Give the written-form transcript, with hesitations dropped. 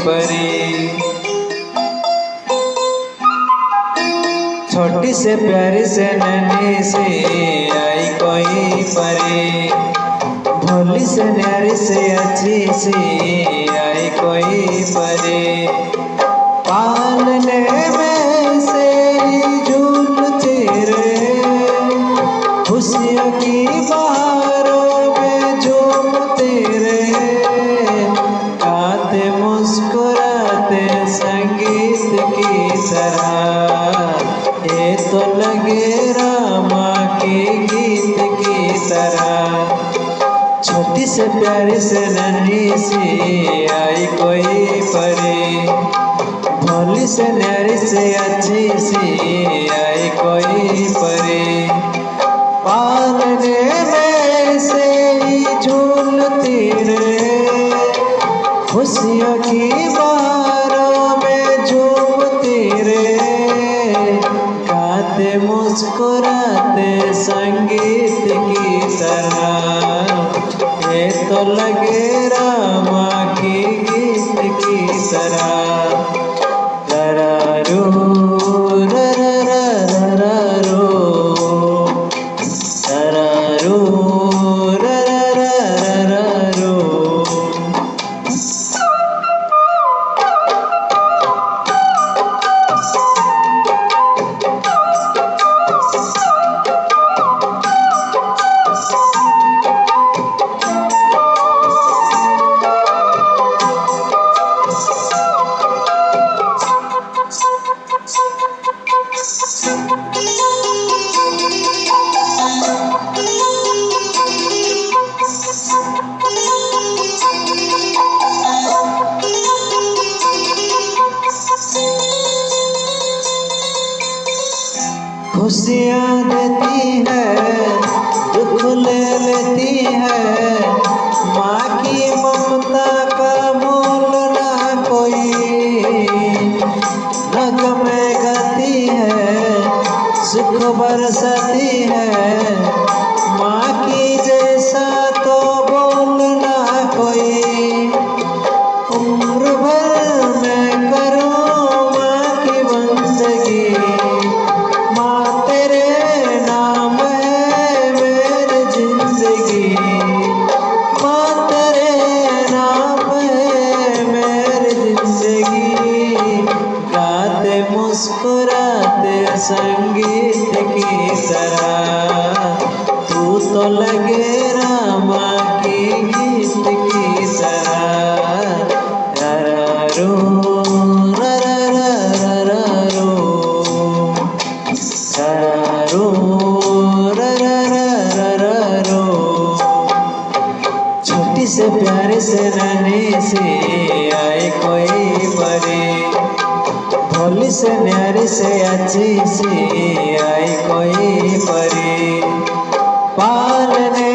परी। छोटी से प्यारी से नन्ही से आई कोई परी, भोली से न्यारी से अच्छी सी आई कोई परी। पालने में से ही झूलती रहे, खुशियों की बहारों में झूमते रहे, गाते मुस्कुराते संगीत की तरह। ये तो लगे रामा के गीत की तरह। छोटी से प्यारी से नन्ही सी आई कोई परी, भोली से न्यारी से अच्छी सी आई कोई परी। पालने में से ही झूलती रहे, खुशियों की बहारों में झूमती रहे, गाते मुस्कुराते संगीत की तरह। ये तो लगे रामा की गीत की तरह। ररारू ररारू ररारू ररारू। खुशियाँ देती है, दुख ले लेती है, माँ की ममता का मोल ना कोई। नग में गाती है, सुख बरसाती है, माँ की जैसा तो बोल ना कोई। उम्र भर मैं करूँ माँ की बंदगी, माँ तेरे नाम है मेरी जिंदगी। गाते मुस्कुराते संगीत की तरह, तू तो लगे रामा की गीत की तरह। ररारू ररारू ररारू ररारू। छोटी से प्यारी से नन्ही से आई कोई परी, भोली से न्यारी से अच्छी सी आई कोई परी। पालने